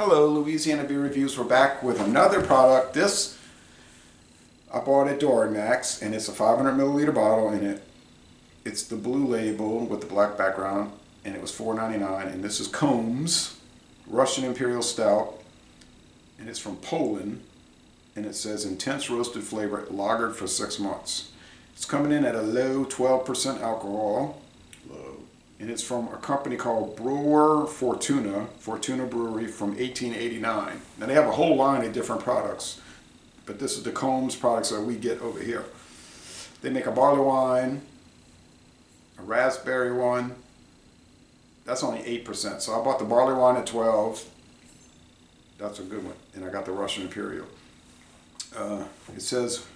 Hello, Louisiana Beer Reviews. We're back with another product. This I bought at Max, and it's a 500 milliliter bottle, and it's the blue label with the black background, and it was $4.99. And this is KOMES Russian Imperial Stout, and it's from Poland, and it says intense roasted flavor, lagered for 6 months. It's coming in at a low 12% alcohol. And it's from a company called Brewar Fortuna Brewery from 1889. Now they have a whole line of different products, but this is the KOMES products that we get over here. They make a barley wine, a raspberry one. That's only 8%. So I bought the barley wine at 12. That's a good one. And I got the Russian Imperial. It says,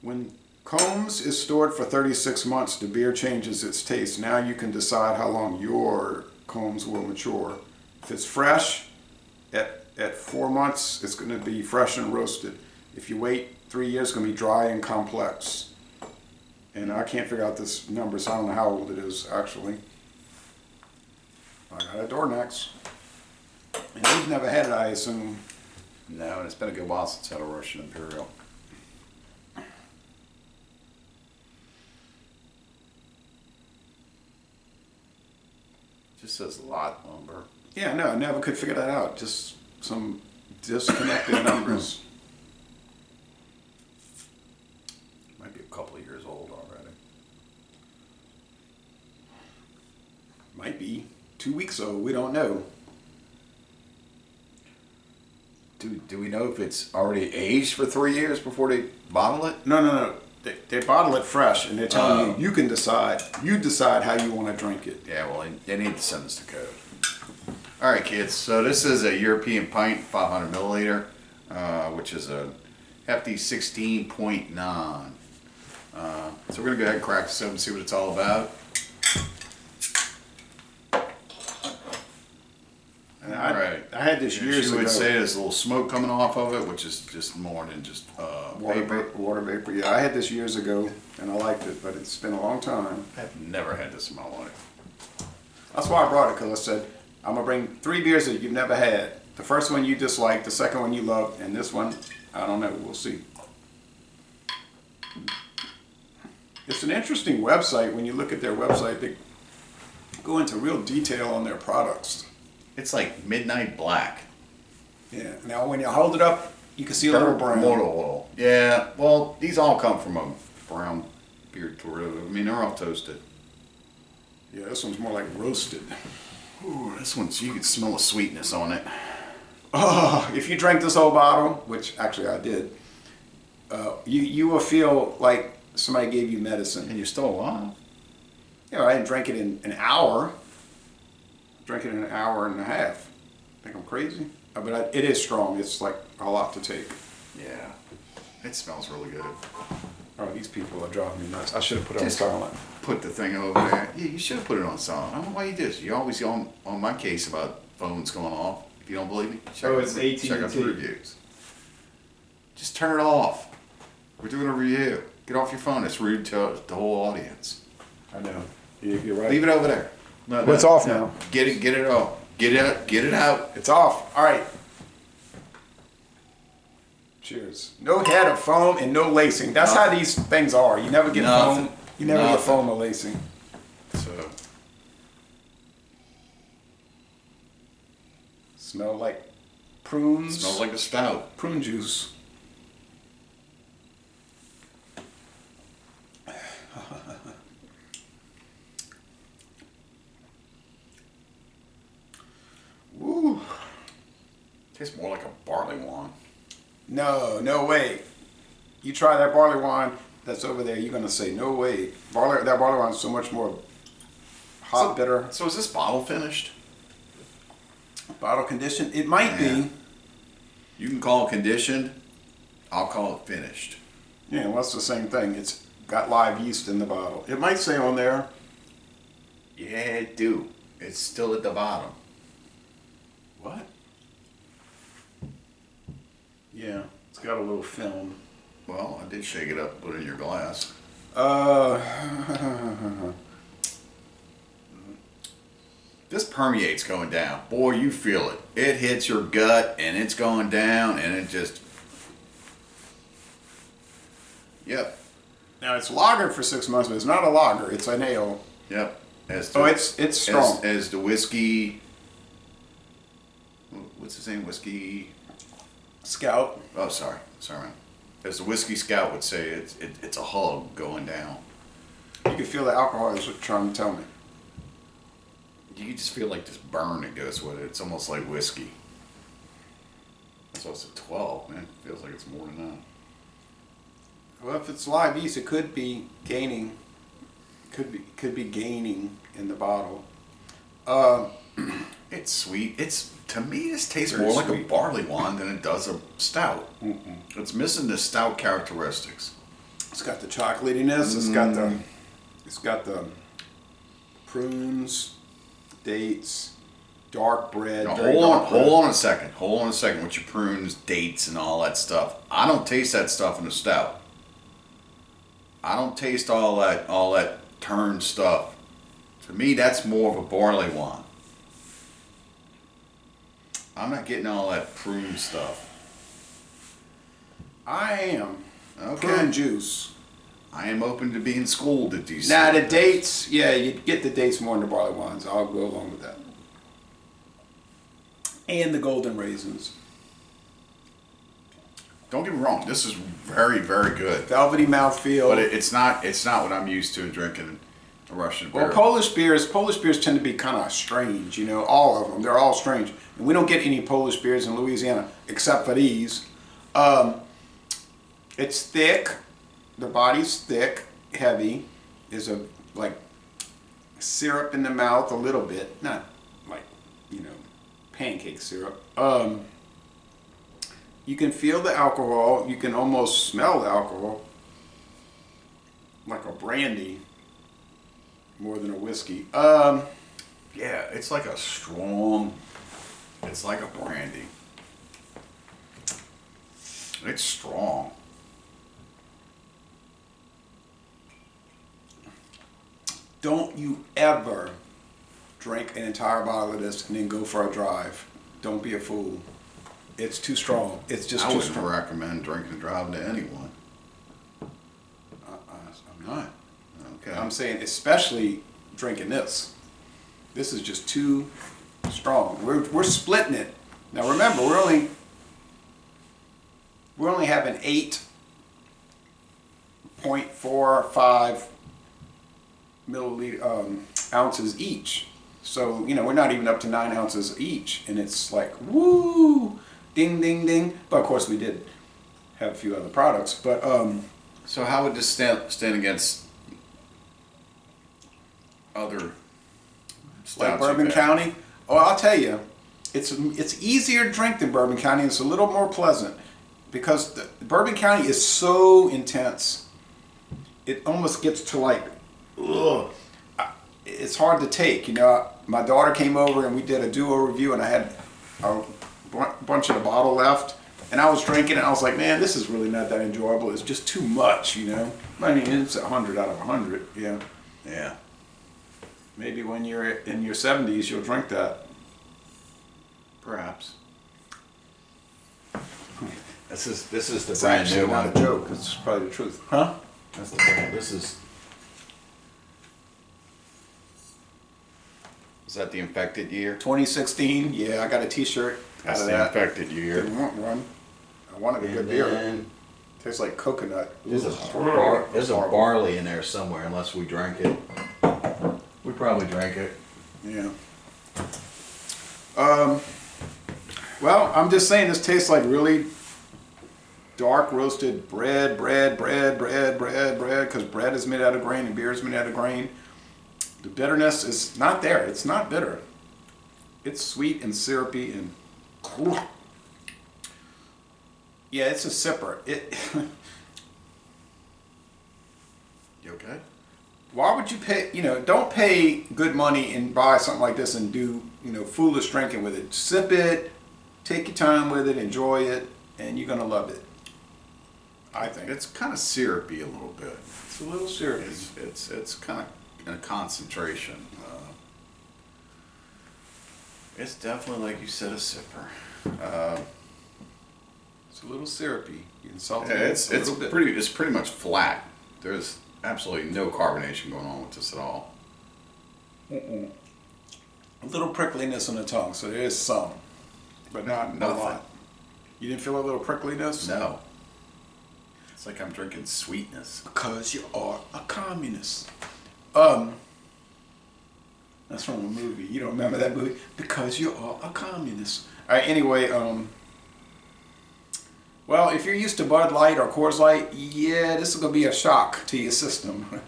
when KOMES is stored for 36 months, the beer changes its taste. Now you can decide how long your KOMES will mature. If it's fresh, at 4 months, it's going to be fresh and roasted. If you wait 3 years, it's going to be dry and complex. And I can't figure out this number, so I don't know how old it is, actually. I got it at Max. And you've never had it, I assume. No, and it's been a good while since I had a Russian Imperial. Just says lot number. Yeah, no, I never could figure that out. Just some disconnected numbers. Might be a couple of years old already. Might be 2 weeks old. We don't know. Do we know if it's already aged for 3 years before they bottle it? No. They bottle it fresh, and they're telling you can decide. You decide how you want to drink it. Yeah, well, they need to send us the code. All right, kids. So this is a European pint, 500 milliliter, which is a hefty 16.9. So we're gonna go ahead and crack this open and see what it's all about. And All right. I had this years You ago. would say there's a little smoke coming off of it, which is just more than just Water vapor. Yeah, I had this years ago, and I liked it, but it's been a long time. I've never had this in my life. That's why I brought it, because I said, I'm going to bring 3 beers that you've never had. The first one you disliked, the second one you loved, and this one, I don't know, we'll see. It's an interesting website. When you look at their website, they go into real detail on their products. It's like midnight black. Yeah. Now, when you hold it up, you can see a little brown. Little. Yeah. Well, these all come from a brown beer derivative. I mean, they're all toasted. Yeah, this one's more like roasted. Ooh, this one's, you can smell the sweetness on it. Oh, if you drank this whole bottle, which actually I did, you will feel like somebody gave you medicine. And you're still alive. You know, I didn't drink it in an hour. I drank it in an hour and a half. Think I'm crazy? But it is strong. It's like a lot to take. Yeah. It smells really good. Oh, these people are driving me nuts. I should have put it on silent. Put the thing over there. Yeah, you should have put it on silent. I don't know why you do this. You always on my case about phones going off. If you don't believe me, check out the reviews. Just turn it off. We're doing a review. Get off your phone. It's rude to the whole audience. I know. You're right. Leave it over there. No, it's off now. Get it off. Get it out. It's off. All right. Cheers. No head of foam and no lacing. That's how these things are. You never get foam. You never get foam or lacing. So. Smell like prunes. Smells like a stout. Prune juice. Woo. Tastes more like a barley wine. No way. You try that barley wine that's over there, you're gonna say, no way. That barley wine is so much more hot, bitter. So is this bottle finished? Bottle conditioned? It might be. You can call it conditioned. I'll call it finished. Yeah, well, that's the same thing. It's got live yeast in the bottle. It might say on there. Yeah, it do. It's still at the bottom. What? Yeah, it's got a little film. Well, I did shake it up and put it in your glass. This permeates going down. Boy, you feel it. It hits your gut and it's going down and it just. Yep. Now it's lagered for 6 months, but it's not a lager. It's an ale. Yep. It's strong. As the whiskey. What's his name? Whiskey Scout. Oh, sorry, man. As the whiskey scout would say, it's a hug going down. You can feel the alcohol is what you're trying to tell me. You can just feel like this burn that goes with it. It's almost like whiskey. That's why it's a 12, man. It feels like it's more than that. Well, if it's live yeast, it could be gaining. Could be gaining in the bottle. It's sweet. To me, this tastes Very more like sweet. a barley wine than it does a stout. It's missing the stout characteristics. It's got the chocolatiness. It's got the prunes, dates, dark bread. Now, very hold dark bread. on a second. Hold on a second with your prunes, dates, and all that stuff. I don't taste that stuff in a stout. I don't taste all that turned stuff. To me, that's more of a barley wine. I'm not getting all that prune stuff. I am. Okay. Prune juice. I am open to being schooled at these. Now the dates, yeah, you get the dates more in the barley wines. I'll go along with that. And the golden raisins. Don't get me wrong. This is very, very good. Velvety mouthfeel. But it's not what I'm used to drinking a Russian beer. Well, Polish beers tend to be kind of strange, you know, all of them. They're all strange. And we don't get any Polish beers in Louisiana except for these. It's thick. The body's thick, heavy. There's a, like, syrup in the mouth a little bit. Not like, you know, pancake syrup. You can feel the alcohol. You can almost smell the alcohol. Like a brandy. More than a whiskey. Yeah, it's like it's like a brandy. It's strong. Don't you ever drink an entire bottle of this and then go for a drive. Don't be a fool. It's too strong. It's just I too wouldn't strong. recommend drinking and driving to anyone. I'm not. Okay. I'm saying especially drinking this. This is just too strong. We're splitting it. Now remember, we're only having 8.45 milliliter ounces each. So, you know, we're not even up to 9 ounces each, and it's like woo, ding ding ding. But of course we did have a few other products, but So how would this stand against other stouts like Bourbon you've had? County? Oh, I'll tell you, it's easier to drink than Bourbon County. It's a little more pleasant because the Bourbon County is so intense. It almost gets to like, ugh. It's hard to take. You know, my daughter came over and we did a duo review, and I had a bunch of the bottle left, and I was drinking it. And I was like, man, this is really not that enjoyable. It's just too much. You know, I mean, it's 100 out of 100. Yeah. Yeah. Maybe when you're in your 70s, you'll drink that. Perhaps. This is the It's brand actually new not one. a joke. It's probably the truth. Huh? That's the brand. Is that the infected year? 2016. Yeah, I got a T-shirt That's out of the that. infected year. Didn't want one. I wanted a good beer. Tastes like coconut. There's a barley in there somewhere, unless we drank it. We probably drank it. Yeah. Well, I'm just saying this tastes like really dark roasted bread, because bread is made out of grain and beer is made out of grain. The bitterness is not there. It's not bitter. It's sweet and syrupy and yeah, it's a sipper. You okay? Why would you pay, you know, don't pay good money and buy something like this and do, you know, foolish drinking with it. Sip it, take your time with it, enjoy it, and you're going to love it. I think. It's kind of syrupy a little bit. It's a little syrupy. It's kind of in a concentration. It's definitely, like you said, a sipper. It's a little syrupy. You can salt Yeah, it it's a little bit. pretty much flat. There's absolutely no carbonation going on with this at all. A little prickliness on the tongue, so there is some, but not a Nothing. lot. You didn't feel a little prickliness? No. It's like I'm drinking sweetness. Because you are a communist. That's from a movie. You don't remember that movie? Because you are a communist. All right. Anyway, well, if you're used to Bud Light or Coors Light, yeah, this is gonna be a shock to your system.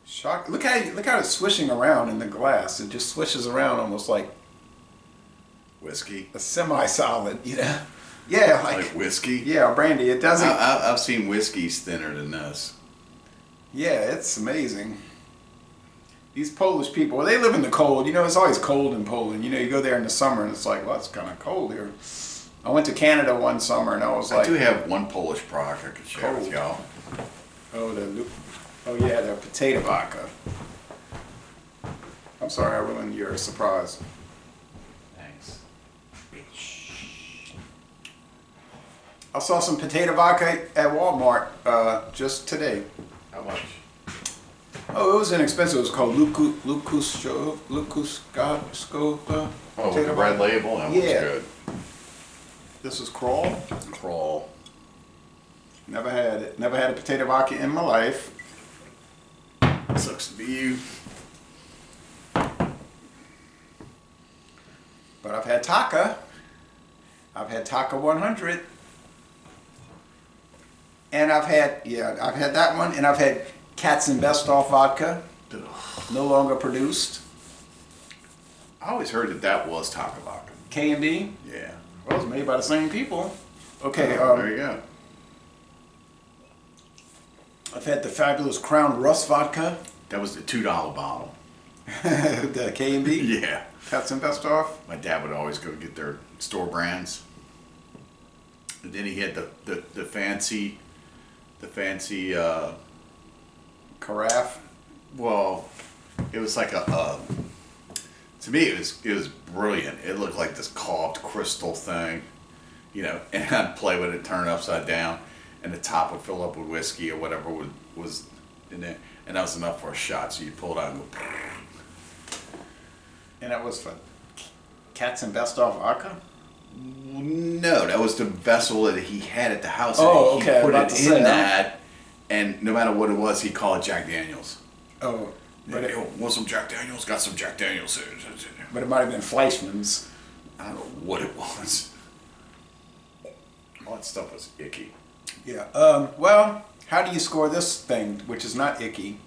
Shock. Look how it's swishing around in the glass. It just swishes around almost like Whiskey. a semi-solid. You know? Yeah, Like whiskey. yeah, brandy. It doesn't. I've seen whiskeys thinner than this. Yeah, it's amazing. These Polish people, well, they live in the cold. You know, it's always cold in Poland. You know, you go there in the summer and it's like, well, it's kind of cold here. I went to Canada one summer and I was like, I do have one Polish product I could share with y'all. oh yeah, the potato vodka. I'm sorry, I ruined your surprise. Thanks. I saw some potato vodka at Walmart just today. How much? Oh, it was inexpensive. It was called Lukuskova Oh, with the red label? That Yeah. was good. This is Crawl. Crawl. Never had it. Never had a potato vodka in my life. Sucks to be you. But I've had Taka. I've had Taka 100. And I've had that one. And I've had Katz and Bestoff vodka. No longer produced. I always heard that was Taka vodka. K&B. Yeah. Well, it's made by the same people. Okay, There you go. I've had the fabulous Crown Rust vodka. That was the $2 bottle. The K&B. Yeah. Katz and Bestoff. My dad would always go get their store brands. And then he had the fancy Carafe. well, it was like to me it was brilliant. It looked like this carved crystal thing, you know, and I'd play with it, turn it upside down, and the top would fill up with whiskey or whatever was in there, and that was enough for a shot. So you pull it out and go. And that was for Katz and Bestoff vodka? No, that was the vessel that he had at the house. Oh, and okay, He put about it to say in that. that, and no matter what it was, he'd call it Jack Daniels. Oh, but Hey, want some Jack Daniels? Got some Jack Daniels here. it might have been Fleischmann's. I don't know what it was. All that stuff was icky. Yeah. Well, how do you score this thing, which is not icky?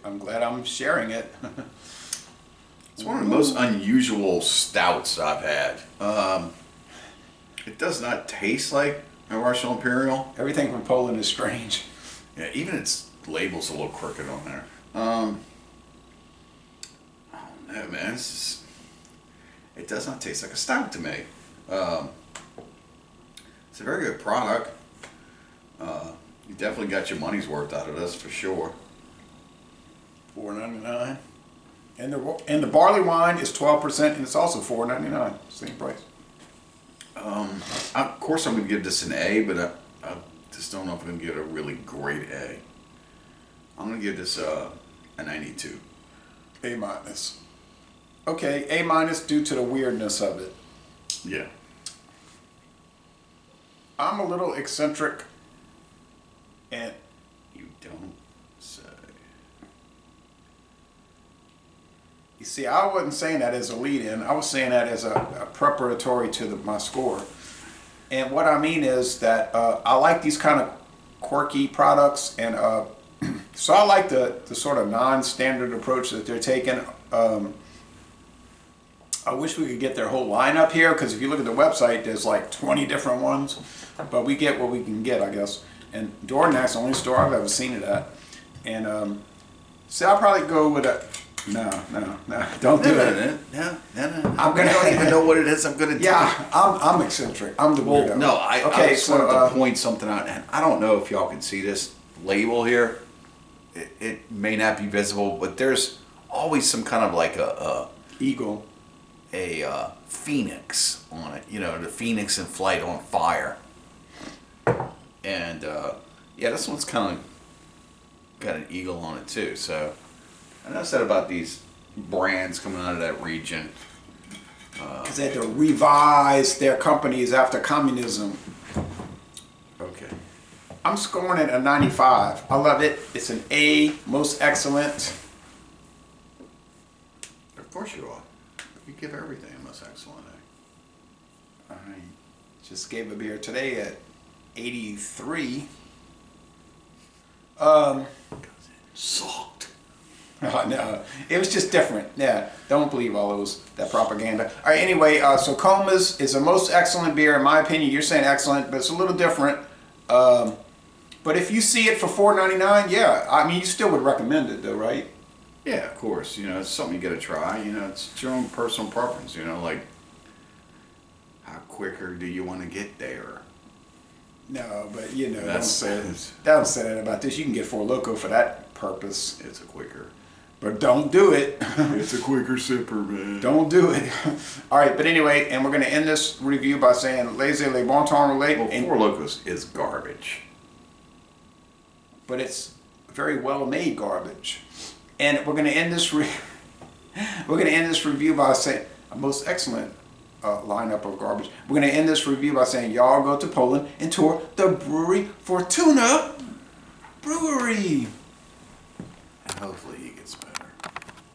I'm glad I'm sharing it. It's one of the most unusual stouts I've had. It does not taste like a Russian Imperial. Everything from Poland is strange. Yeah, even its label's a little crooked on there. I don't know, man. It does not taste like a stout to me. It's a very good product. You definitely got your money's worth out of this for sure. $4.99. And the barley wine is 12%, and it's also $4.99. Same price. Of course, I'm going to give this an A, but I just don't know if I'm going to give it a really great A. I'm going to give this a 92. A minus. Okay, A minus due to the weirdness of it. Yeah. I'm a little eccentric, and You don't say. you see, I wasn't saying that as a lead-in. I was saying that as a preparatory to my score. And what I mean is that I like these kind of quirky products, and so I like the sort of non-standard approach that they're taking. I wish we could get their whole lineup here, because if you look at the website, there's like 20 different ones, but we get what we can get, I guess. And Dornak's the only store I've ever seen it at. And so I'll probably go with No, don't do it. No. I'm gonna- I don't even know what it is I'm gonna do. Yeah, I'm eccentric. I'm the weirdo. Well, no, I just wanted to point something out, and I don't know if y'all can see this label here. It may not be visible, but there's always some kind of like a Eagle. phoenix on it. You know, the phoenix in flight on fire. And yeah, this one's kind of got an eagle on it too. So I noticed that about these brands coming out of that region. Because they had to revise their companies after communism. Okay. I'm scoring it a 95. I love it. It's an A, most excellent. Of course you are. You give everything a most excellent A. I just gave a beer today at 83. Sucked. Oh, no, it was just different. Yeah, don't believe all that propaganda. All right, anyway, so KOMES is a most excellent beer in my opinion. You're saying excellent, but it's a little different. But if you see it for $4.99, yeah, I mean, you still would recommend it though, right? Yeah, of course. You know, it's something you got to try. You know, it's your own personal preference. You know, like how quicker do you want to get there? No, but you know, Don't say that about this. You can get Four Loko for that purpose. It's a quicker. But don't do it. It's a quicker sipper, man. Don't do it. All right, but anyway, and we're going to end this review by saying laissez les bon temps rouler. Well, Four Lokos is garbage. But it's very well made garbage. And we're going to end this review by saying a most excellent lineup of garbage. We're going to end this review by saying y'all go to Poland and tour the brewery Fortuna Brewery. Hopefully